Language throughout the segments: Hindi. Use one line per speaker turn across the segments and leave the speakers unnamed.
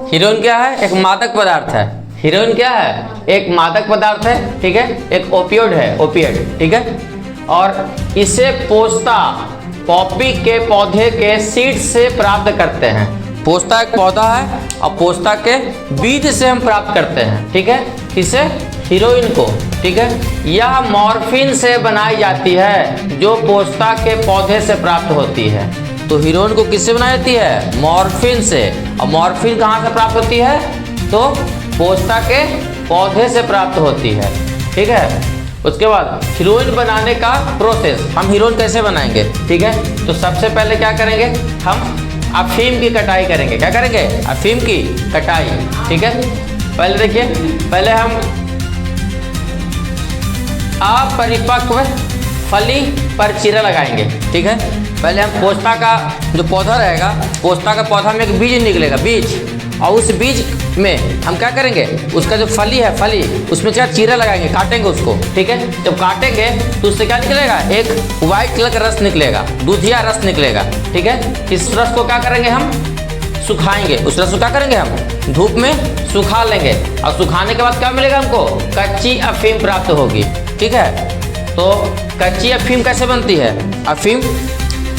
हीरोइन क्या है? एक मादक पदार्थ है। हीरोइन क्या है? एक मादक पदार्थ है, ठीक है। एक ओपियोइड है, ओपिएड, ठीक है। और इसे पोस्ता पॉपी के पौधे के सीड से प्राप्त करते हैं। पोस्ता एक पौधा है और पोस्ता के बीज से हम प्राप्त करते हैं, ठीक है। किसे? हीरोइन को, ठीक है। यह मॉर्फिन से बनाई जाती है जो पोस्ता के पौधे से प्राप्त होती है। तो हीरोइन को किससे बनाई जाती है? मॉर्फिन से। और मॉर्फिन कहाँ से प्राप्त होती है? तो पोस्ता के पौधे से प्राप्त होती है, ठीक है। उसके बाद हीरोइन बनाने का प्रोसेस, हम हीरोइन कैसे बनाएंगे, ठीक है। तो सबसे पहले क्या करेंगे, हम अफीम की कटाई करेंगे। क्या करेंगे? अफीम की कटाई, ठीक है। पहले देखिए, पहले हम अपरिपक्व फली पर चीरा लगाएंगे, ठीक है। पहले हम पोस्ता का जो पौधा रहेगा, पोस्ता का पौधा में एक बीज निकलेगा, बीज, और उस बीज में हम क्या करेंगे, उसका जो फली है, फली, उसमें क्या चीरा लगाएंगे, काटेंगे उसको, ठीक है। जब काटेंगे तो उससे क्या निकलेगा? एक व्हाइट कलर का रस निकलेगा, दूधिया रस निकलेगा, ठीक है। इस रस को क्या करेंगे, हम सुखाएंगे। उस रस को क्या करेंगे, हम धूप में सुखा लेंगे। और सुखाने के बाद क्या मिलेगा हमको? कच्ची अफीम प्राप्त होगी, ठीक है। तो कच्ची अफीम कैसे बनती है? अफीम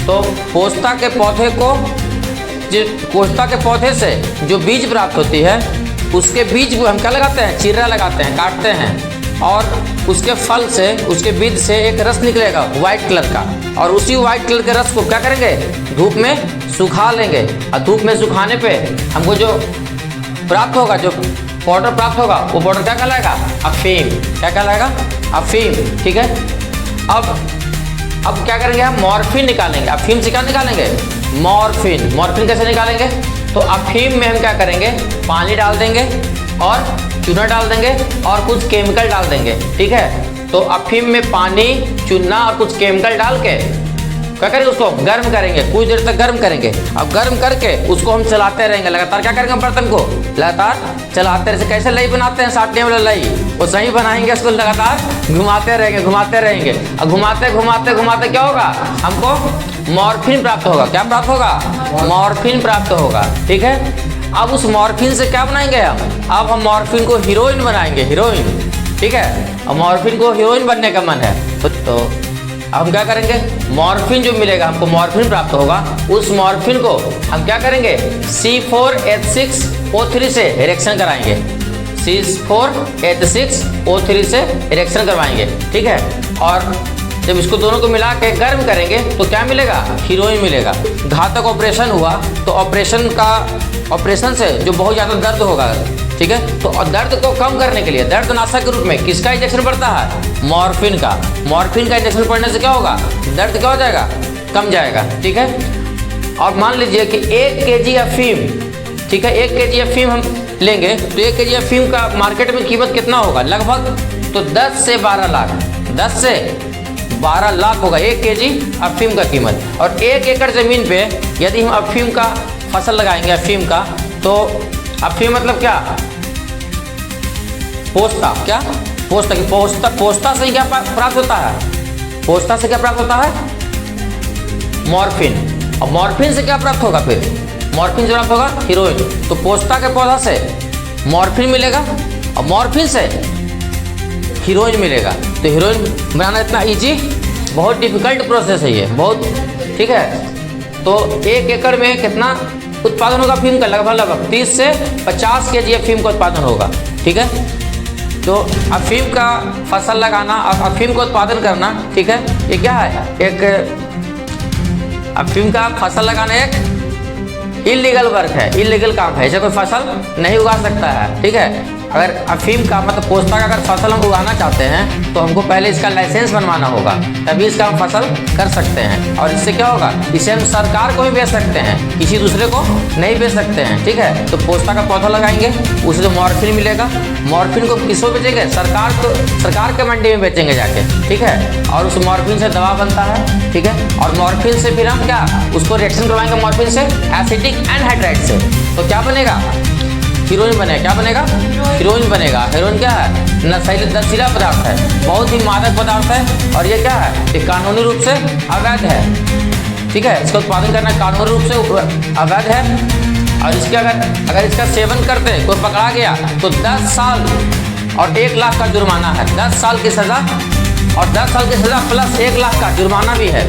तो पोस्ता के पौधे को, पोस्ता के पौधे से जो बीज प्राप्त होती है, उसके बीज को हम क्या लगाते हैं? चीरा लगाते हैं, काटते हैं, और उसके फल से, उसके बीज से एक रस निकलेगा व्हाइट कलर का। और उसी व्हाइट कलर के रस को क्या करेंगे? धूप में सुखा लेंगे। और धूप में सुखाने पे हमको जो प्राप्त होगा, जो पाउडर प्राप्त होगा, वो पाउडर क्या कहलाएगा? अफीम। क्या कहलाएगा? अफीम, ठीक है। अब क्या करेंगे, हम मॉर्फिन निकालेंगे। अफीम से क्या निकालेंगे? मॉर्फिन। मॉर्फिन कैसे निकालेंगे? तो अफीम में हम क्या करेंगे, पानी डाल देंगे और चूना डाल देंगे और कुछ केमिकल डाल देंगे, ठीक है। तो अफीम में पानी, चूना और कुछ केमिकल डाल के क्या करेंगे, उसको गर्म करेंगे, कुछ देर तक गर्म करेंगे। अब गर्म करके उसको हम चलाते रहेंगे लगातार। क्या करेंगे, बर्तन को लगातार चलाते रहेंगे। कैसे लई बनाते हैं, साटने वाला लई, वो सही बनाएंगे, उसको लगातार घुमाते रहेंगे, घुमाते रहेंगे। और घुमाते घुमाते घुमाते क्या होगा, हमको मॉर्फिन प्राप्त होगा। क्या प्राप्त होगा? मॉर्फिन प्राप्त होगा, ठीक है। अब उस मॉर्फिन से क्या बनाएंगे हम? अब हम मॉर्फिन को हीरोइन बनाएंगे, हीरोइन, ठीक है। अब मॉर्फिन को हीरोइन बनने का मन है तो अब हम क्या करेंगे, मॉर्फिन जो मिलेगा हमको, मॉर्फिन प्राप्त होगा, उस मॉर्फिन को हम क्या करेंगे, C4H6O3 से रिएक्शन कराएंगे। C4H6O3 से रिएक्शन करवाएंगे, ठीक है। और जब इसको दोनों को मिला के गर्म करेंगे तो क्या मिलेगा? हीरोइन मिलेगा। घातक ऑपरेशन हुआ तो ऑपरेशन से जो बहुत ज़्यादा दर्द होगा, ठीक है। तो दर्द को कम करने के लिए दर्दनाशक के रूप में किसका इंजेक्शन पड़ता है? मॉर्फिन का। मॉर्फिन का इंजेक्शन पड़ने से क्या होगा? दर्द क्या हो जाएगा? कम जाएगा, ठीक है। और मान लीजिए कि 1 kg अफीम, ठीक है, 1 kg अफीम हम लेंगे तो 1 kg अफीम का मार्केट में कीमत कितना होगा? लगभग तो 10 से 12 लाख, 10 से 12 लाख होगा 1 kg अफीम का कीमत। और 1 एकड़ ज़मीन पे यदि हम अफीम का फसल लगाएंगे, अफीम का, तो अफीम मतलब क्या? पोस्ता। क्या? पोस्ता की पोस्ता से क्या प्राप्त होता है? पोस्ता से क्या प्राप्त होता है? मॉर्फिन। और मॉर्फिन से क्या प्राप्त होगा? फिर मॉर्फिन से प्राप्त होगा हीरोइन। तो पोस्ता के पौधा से मॉर्फिन मिलेगा और मॉर्फिन से हीरोइन मिलेगा। तो हीरोइन बनाना इतना इजी, बहुत डिफिकल्ट प्रोसेस है ये, बहुत, ठीक है। तो 1 एकड़ में कितना उत्पादन होगा अफीम का? लगभग 30 से 50 kg अफीम का उत्पादन होगा, ठीक है। तो अफीम का फसल लगाना और अफीम का उत्पादन करना, ठीक है, ये क्या है? एक अफीम का फसल लगाना एक इलीगल वर्क है, इलीगल काम है। ऐसे कोई फसल नहीं उगा सकता है, ठीक है। अगर अफीम का मतलब पोस्ता का अगर फसल हम उगाना चाहते हैं तो हमको पहले इसका लाइसेंस बनवाना होगा, तभी इसका हम फसल कर सकते हैं। और इससे क्या होगा, इसे हम सरकार को भी बेच सकते हैं, किसी दूसरे को नहीं बेच सकते हैं, ठीक है। तो पोस्ता का पौधा लगाएंगे, उसे जो मॉर्फिन मिलेगा, मॉर्फिन को किसको बेचेंगे? सरकार को, सरकार के मंडी में बेचेंगे जाके, ठीक है। और उस मॉर्फिन से दवा बनता है, ठीक है। और मॉर्फिन से फिर हम क्या, उसको रिएक्शन करवाएंगे मॉर्फिन से एसिटिक एनहाइड्राइड से, तो क्या बनेगा? हीरोइन बनेगा। क्या बनेगा? हीरोइन बनेगा। हीरोइन क्या है? नशीला पदार्थ है, बहुत ही मादक पदार्थ है। और ये क्या है? ये कानूनी रूप से अवैध है, ठीक है। इसका उत्पादन करना कानूनी रूप से अवैध है। और इसके अगर इसका सेवन करते कोई पकड़ा गया तो 10 साल और 1 लाख का जुर्माना है। 10 साल की सज़ा और 10 साल की सज़ा प्लस 1 लाख का जुर्माना भी है।